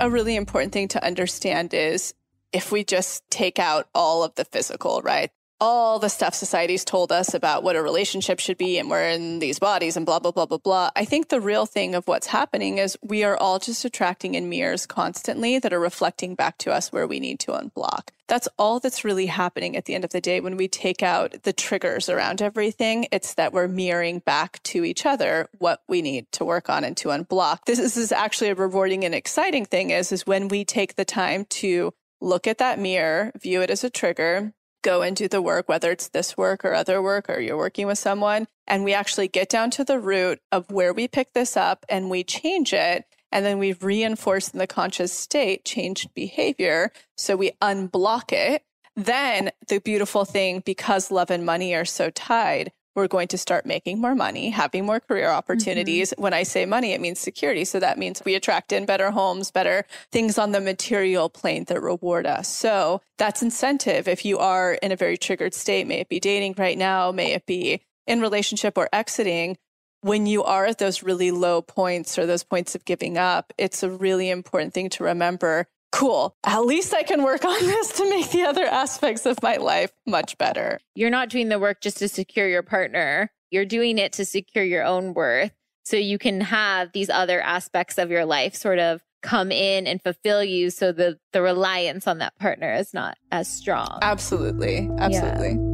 A really important thing to understand is if we just take out all of the physical, right? All the stuff society's told us about what a relationship should be and we're in these bodies and blah, blah, blah, blah, blah. I think the real thing of what's happening is we are all just attracting in mirrors constantly that are reflecting back to us where we need to unblock. That's all that's really happening at the end of the day. When we take out the triggers around everything, it's that we're mirroring back to each other what we need to work on and to unblock. This is actually a rewarding and exciting thing is when we take the time to look at that mirror, view it as a trigger, go and do the work, whether it's this work or other work, or you're working with someone, and we actually get down to the root of where we pick this up and we change it. And then we reinforce in the conscious state changed behavior. So we unblock it. Then the beautiful thing, because love and money are so tied, we're going to start making more money, having more career opportunities. When I say money, it means security. So that means we attract in better homes, better things on the material plane that reward us. So that's incentive. If you are in a very triggered state, may it be dating right now, may it be in relationship or exiting, when you are at those really low points or those points of giving up, it's a really important thing to remember. Cool. At least I can work on this to make the other aspects of my life much better. You're not doing the work just to secure your partner. You're doing it to secure your own worth so you can have these other aspects of your life sort of come in and fulfill you so the reliance on that partner is not as strong. Absolutely. Absolutely. Yeah.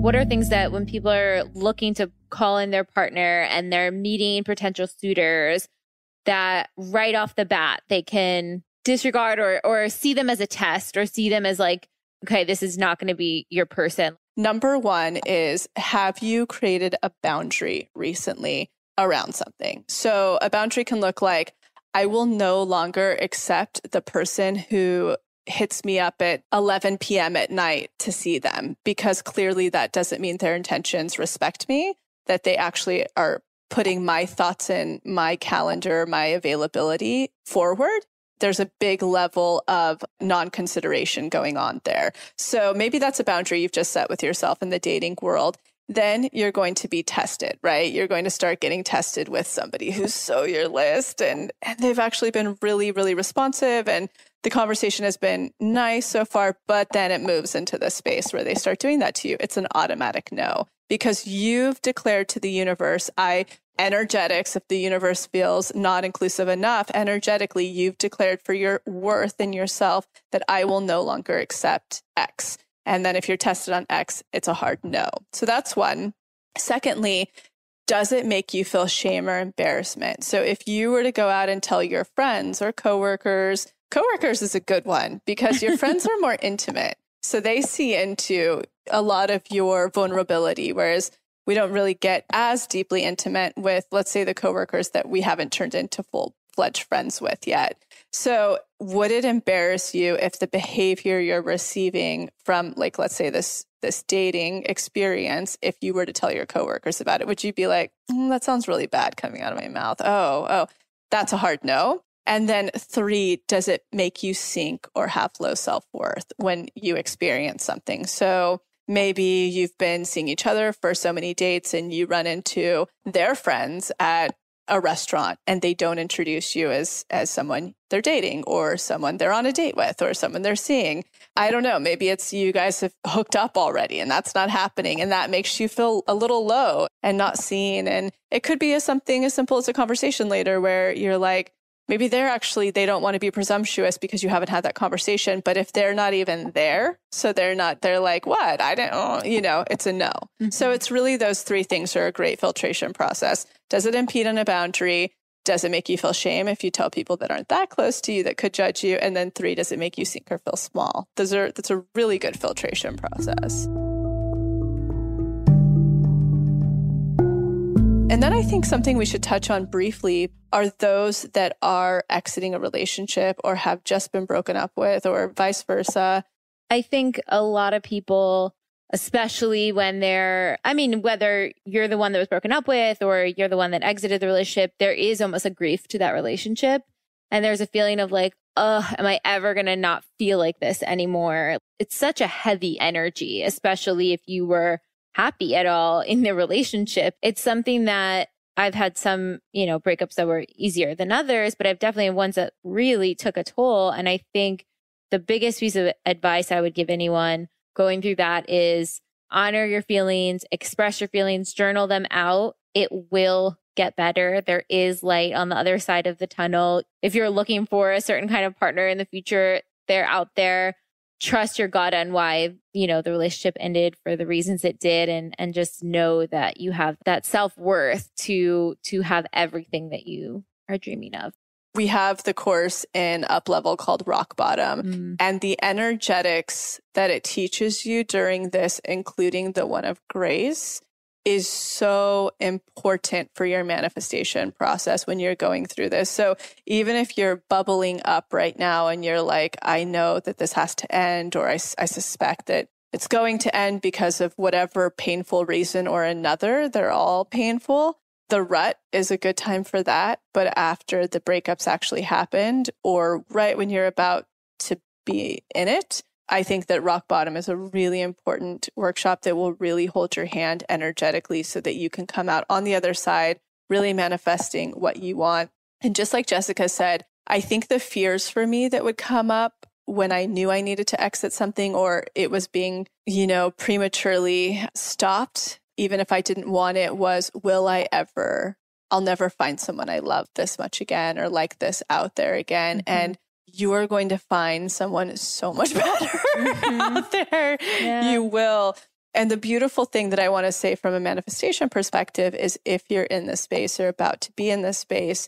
What are things that when people are looking to call in their partner and they're meeting potential suitors, that right off the bat, they can disregard or see them as a test or see them as like, okay, this is not going to be your person? Number one is, have you created a boundary recently around something? So a boundary can look like, I will no longer accept the person who hits me up at 11 p.m. at night to see them, because clearly that doesn't mean their intentions respect me, that they actually are putting my thoughts in my calendar, my availability forward. There's a big level of non-consideration going on there. So maybe that's a boundary you've just set with yourself in the dating world. Then you're going to be tested, right? You're going to start getting tested with somebody who's so your list and they've actually been really, really responsive and the conversation has been nice so far, but then it moves into the space where they start doing that to you. It's an automatic no, because you've declared to the universe, energetics, if the universe feels not inclusive enough, energetically, you've declared for your worth in yourself that I will no longer accept X. And then if you're tested on X, it's a hard no. So that's one. Secondly, does it make you feel shame or embarrassment? So if you were to go out and tell your friends or coworkers, Coworkers is a good one because your friends are more intimate. So they see into a lot of your vulnerability, whereas we don't really get as deeply intimate with, let's say, the coworkers that we haven't turned into full-fledged friends with yet. So would it embarrass you if the behavior you're receiving from, like, let's say this dating experience, if you were to tell your coworkers about it, would you be like, that sounds really bad coming out of my mouth? Oh, that's a hard no. And then 3, does it make you sink or have low self-worth when you experience something? So maybe you've been seeing each other for so many dates and you run into their friends at a restaurant and they don't introduce you as someone they're dating or someone they're on a date with or someone they're seeing. I don't know. Maybe it's you guys have hooked up already and that's not happening. And that makes you feel a little low and not seen. And it could be something as simple as a conversation later where you're like, maybe they don't want to be presumptuous because you haven't had that conversation. But if they're not even there, so they're like, what? I don't, it's a no. Mm-hmm. So it's really those 3 things are a great filtration process. Does it impede on a boundary? Does it make you feel shame if you tell people that aren't that close to you that could judge you? And then 3, does it make you sink or feel small? That's a really good filtration process. And then I think something we should touch on briefly are those that are exiting a relationship or have just been broken up with or vice versa. I think a lot of people, especially when whether you're the one that was broken up with or you're the one that exited the relationship, there is almost a grief to that relationship. And there's a feeling of like, am I ever going to not feel like this anymore? It's such a heavy energy, especially if you were happy at all in the relationship. It's something that I've had some, breakups that were easier than others, but I've definitely had ones that really took a toll. And I think the biggest piece of advice I would give anyone going through that is honor your feelings, express your feelings, journal them out. It will get better. There is light on the other side of the tunnel. If you're looking for a certain kind of partner in the future, they're out there. Trust your gut on why, the relationship ended for the reasons it did. And just know that you have that self-worth to have everything that you are dreaming of. We have the course in Up Level called Rock Bottom, and the energetics that it teaches you during this, including the one of grace, is so important for your manifestation process when you're going through this. So even if you're bubbling up right now and you're like, I know that this has to end, or I suspect that it's going to end because of whatever painful reason or another, they're all painful. The rut is a good time for that. But after the breakups actually happened, or right when you're about to be in it, I think that Rock Bottom is a really important workshop that will really hold your hand energetically so that you can come out on the other side, really manifesting what you want. And just like Jessica said, I think the fears for me that would come up when I knew I needed to exit something or it was being, prematurely stopped, even if I didn't want it, was, I'll never find someone I love this much again or like this out there again. Mm-hmm. And you are going to find someone so much better out there. Yeah. You will. And the beautiful thing that I want to say from a manifestation perspective is if you're in this space or about to be in this space,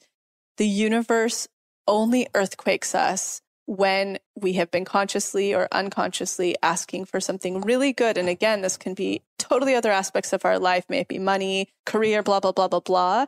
the universe only earthquakes us when we have been consciously or unconsciously asking for something really good. And again, this can be totally other aspects of our life, may it be money, career, blah, blah, blah, blah, blah.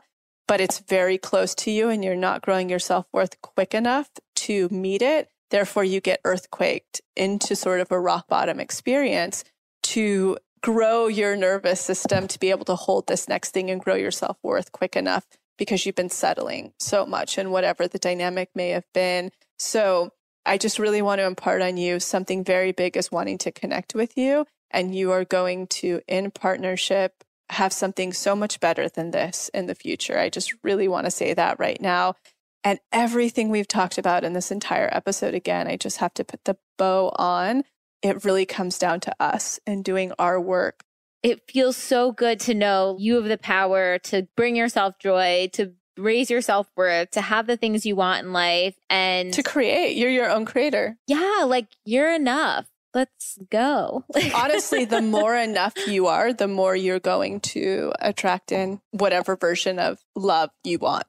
But it's very close to you and you're not growing your self-worth quick enough to meet it. Therefore, you get earthquaked into sort of a rock bottom experience to grow your nervous system to be able to hold this next thing and grow your self-worth quick enough because you've been settling so much in whatever the dynamic may have been. So I just really want to impart on you something very big is wanting to connect with you. And you are going to, in partnership, have something so much better than this in the future. I just really want to say that right now. And everything we've talked about in this entire episode, again, I just have to put the bow on. It really comes down to us and doing our work. It feels so good to know you have the power to bring yourself joy, to raise your self-worth, to have the things you want in life, and to create. You're your own creator. Yeah, like you're enough. Let's go. Honestly, the more enough you are, the more you're going to attract in whatever version of love you want.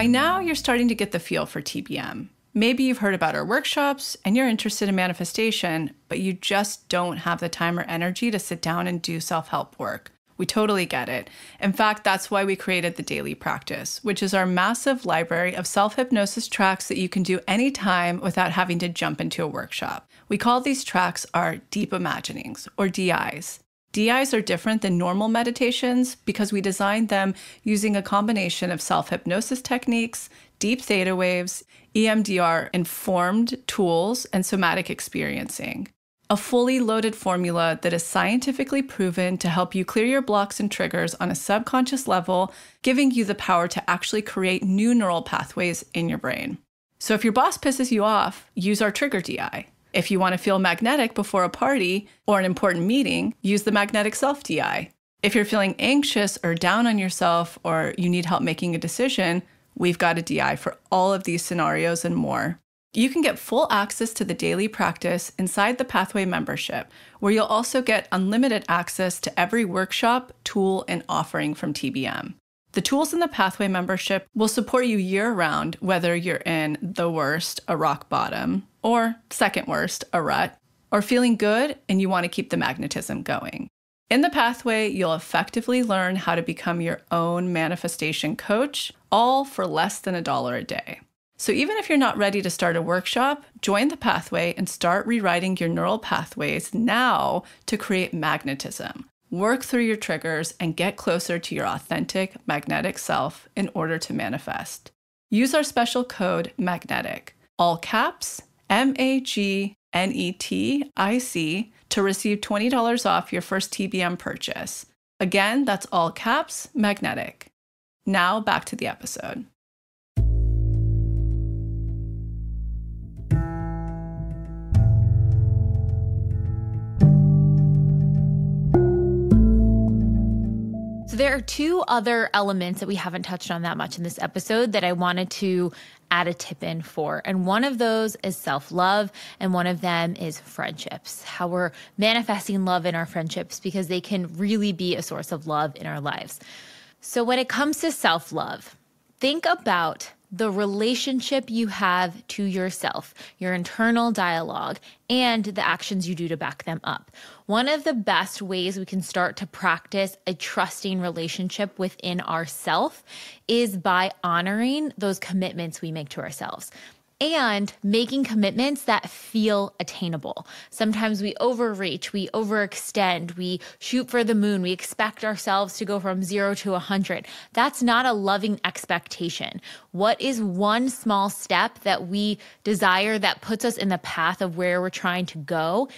By now, you're starting to get the feel for TBM. Maybe you've heard about our workshops and you're interested in manifestation, but you just don't have the time or energy to sit down and do self-help work. We totally get it. In fact, that's why we created the Daily Practice, which is our massive library of self-hypnosis tracks that you can do anytime without having to jump into a workshop. We call these tracks our deep imaginings, or DIs. DIs are different than normal meditations because we designed them using a combination of self-hypnosis techniques, deep theta waves, EMDR-informed tools, and somatic experiencing. A fully loaded formula that is scientifically proven to help you clear your blocks and triggers on a subconscious level, giving you the power to actually create new neural pathways in your brain. So if your boss pisses you off, use our trigger DI. If you want to feel magnetic before a party or an important meeting, use the magnetic self DI. If you're feeling anxious or down on yourself or you need help making a decision, we've got a DI for all of these scenarios and more. You can get full access to the Daily Practice inside the Pathway membership, where you'll also get unlimited access to every workshop, tool, and offering from TBM. The tools in the Pathway membership will support you year-round, whether you're in the worst, a rock bottom, or second worst, a rut, or feeling good and you want to keep the magnetism going. In the Pathway, you'll effectively learn how to become your own manifestation coach, all for less than $1 a day. So even if you're not ready to start a workshop, join the Pathway and start rewriting your neural pathways now to create magnetism. Work through your triggers and get closer to your authentic magnetic self in order to manifest. Use our special code MAGNETIC, all caps, MAGNETIC, to receive $20 off your first TBM purchase. Again, that's all caps, MAGNETIC. Now back to the episode. So there are two other elements that we haven't touched on that much in this episode that I wanted to add a tip in for. And one of those is self-love, and one of them is friendships, how we're manifesting love in our friendships because they can really be a source of love in our lives. So when it comes to self-love, think about the relationship you have to yourself, your internal dialogue, and the actions you do to back them up. One of the best ways we can start to practice a trusting relationship within ourself is by honoring those commitments we make to ourselves and making commitments that feel attainable. Sometimes we overreach, we overextend, we shoot for the moon, we expect ourselves to go from 0 to 100. That's not a loving expectation. What is one small step that we desire that puts us in the path of where we're trying to go?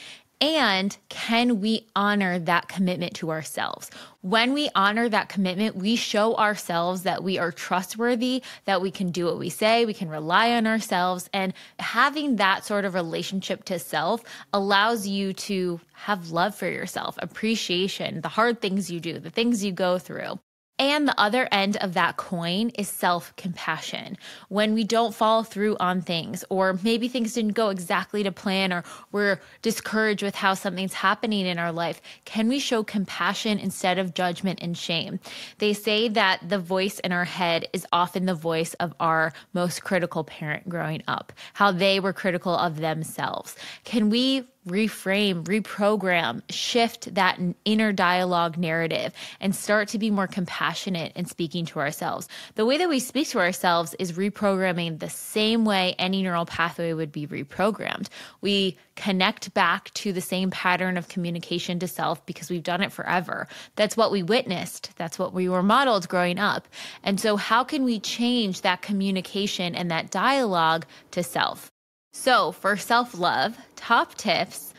And can we honor that commitment to ourselves? When we honor that commitment, we show ourselves that we are trustworthy, that we can do what we say, we can rely on ourselves. And having that sort of relationship to self allows you to have love for yourself, appreciation, the hard things you do, the things you go through. And the other end of that coin is self-compassion. When we don't follow through on things, or maybe things didn't go exactly to plan, or we're discouraged with how something's happening in our life, can we show compassion instead of judgment and shame? They say that the voice in our head is often the voice of our most critical parent growing up, how they were critical of themselves. Can we reframe, reprogram, shift that inner dialogue narrative and start to be more compassionate in speaking to ourselves? The way that we speak to ourselves is reprogramming the same way any neural pathway would be reprogrammed. We connect back to the same pattern of communication to self because we've done it forever. That's what we witnessed. That's what we were modeled growing up. And so how can we change that communication and that dialogue to self? So for self-love, top tips: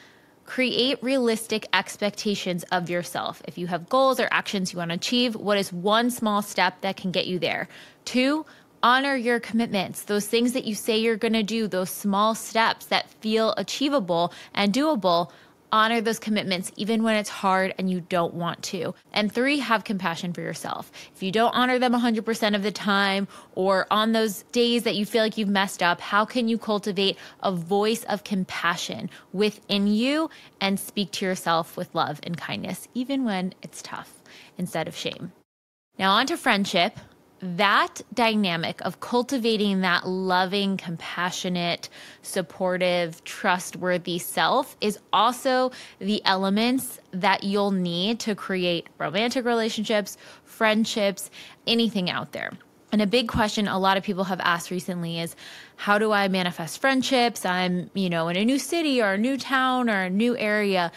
create realistic expectations of yourself. If you have goals or actions you want to achieve, what is one small step that can get you there? 2, honor your commitments, those things that you say you're going to do, those small steps that feel achievable and doable. Honor those commitments even when it's hard and you don't want to. And 3, have compassion for yourself. If you don't honor them 100% of the time, or on those days that you feel like you've messed up, how can you cultivate a voice of compassion within you and speak to yourself with love and kindness, even when it's tough, instead of shame? Now on to friendship. that dynamic of cultivating that loving, compassionate, supportive, trustworthy self is also the elements that you'll need to create romantic relationships, friendships, anything out there. And a big question a lot of people have asked recently is, how do I manifest friendships? I'm, in a new city or a new town or a new area.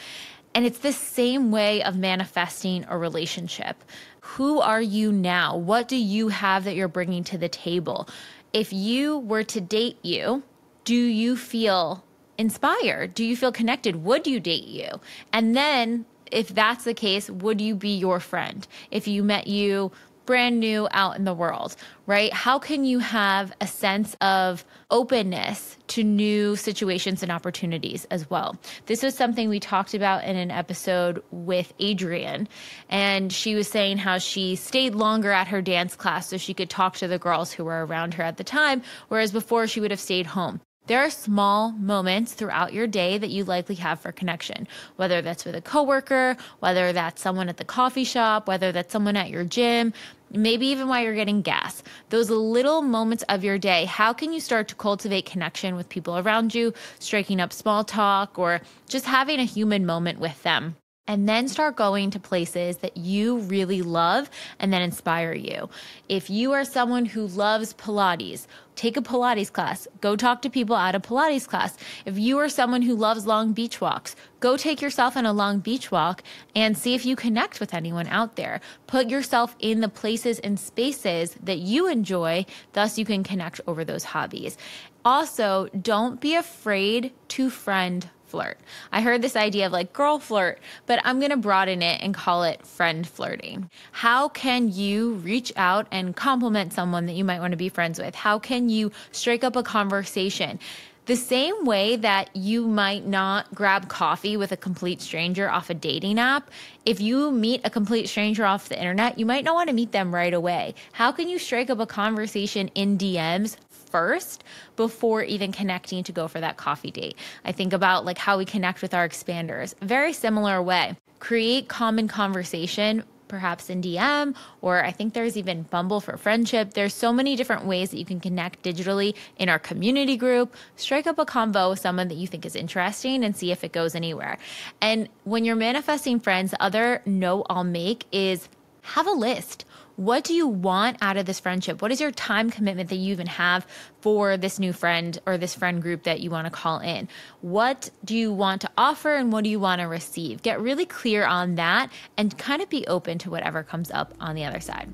And it's the same way of manifesting a relationship. Who are you now? What do you have that you're bringing to the table? If you were to date you, do you feel inspired? Do you feel connected? Would you date you? And then if that's the case, would you be your friend? If you met you brand new out in the world, right? How can you have a sense of openness to new situations and opportunities as well? This was something we talked about in an episode with Adrienne, and she was saying how she stayed longer at her dance class so she could talk to the girls who were around her at the time, whereas before she would have stayed home. There are small moments throughout your day that you likely have for connection, whether that's with a coworker, whether that's someone at the coffee shop, whether that's someone at your gym, maybe even while you're getting gas. Those little moments of your day, how can you start to cultivate connection with people around you, striking up small talk, or just having a human moment with them? And then start going to places that you really love and that inspire you. If you are someone who loves Pilates, take a Pilates class. Go talk to people at a Pilates class. If you are someone who loves long beach walks, go take yourself on a long beach walk and see if you connect with anyone out there. Put yourself in the places and spaces that you enjoy, thus you can connect over those hobbies. Also, don't be afraid to friend flirt. I heard this idea of girl flirt, but I'm going to broaden it and call it friend flirting. How can you reach out and compliment someone that you might want to be friends with? How can you strike up a conversation? The same way that you might not grab coffee with a complete stranger off a dating app, if you meet a complete stranger off the internet, you might not want to meet them right away. How can you strike up a conversation in DMs first before even connecting to go for that coffee date? I think about how we connect with our expanders. Very similar way. Create common conversation, perhaps in DM, or I think there's even Bumble for friendship. There's so many different ways that you can connect digitally in our community group. Strike up a convo with someone that you think is interesting and see if it goes anywhere. And when you're manifesting friends, the other note I'll make is have a list. What do you want out of this friendship? What is your time commitment that you even have for this new friend or this friend group that you want to call in? What do you want to offer and what do you want to receive? Get really clear on that and kind of be open to whatever comes up on the other side.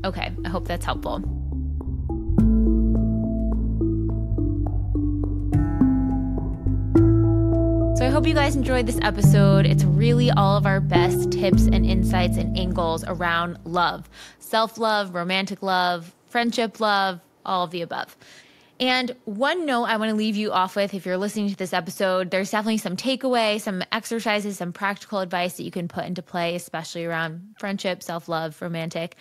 Okay, I hope that's helpful. So I hope you guys enjoyed this episode. It's really all of our best tips and insights and angles around love, self-love, romantic love, friendship love, all of the above. And one note I want to leave you off with, if you're listening to this episode, there's definitely some takeaway, some exercises, some practical advice that you can put into play, especially around friendship, self-love, romantic.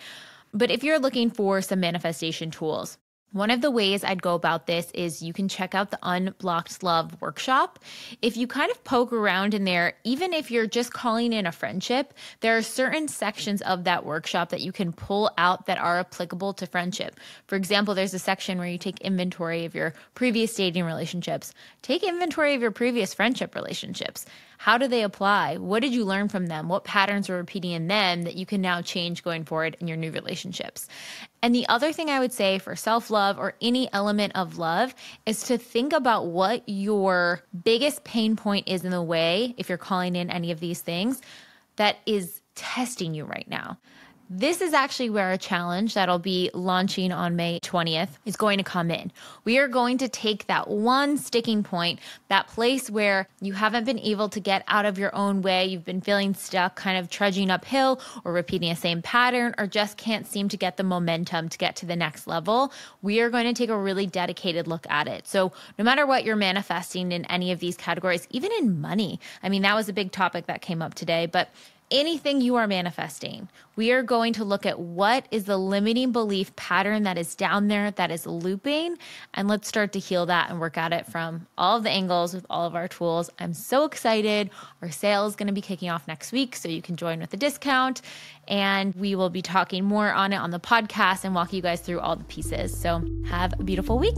But if you're looking for some manifestation tools, one of the ways I'd go about this is you can check out the Unblocked Love workshop. If you kind of poke around in there, even if you're just calling in a friendship, there are certain sections of that workshop that you can pull out that are applicable to friendship. For example, there's a section where you take inventory of your previous dating relationships. Take inventory of your previous friendship relationships. How do they apply? What did you learn from them? What patterns are repeating in them that you can now change going forward in your new relationships? And the other thing I would say for self-love or any element of love is to think about what your biggest pain point is in the way, if you're calling in any of these things, that is testing you right now. This is actually where a challenge that'll be launching on May 20th is going to come in. We are going to take that one sticking point, that place where you haven't been able to get out of your own way, you've been feeling stuck, kind of trudging uphill or repeating the same pattern or just can't seem to get the momentum to get to the next level. We are going to take a really dedicated look at it. So no matter what you're manifesting in any of these categories, even in money, I mean, that was a big topic that came up today, but anything you are manifesting, we are going to look at what is the limiting belief pattern that is down there that is looping. And let's start to heal that and work at it from all of the angles with all of our tools. I'm so excited. Our sale is going to be kicking off next week, so you can join with a discount. And we will be talking more on it on the podcast and walk you guys through all the pieces. So have a beautiful week.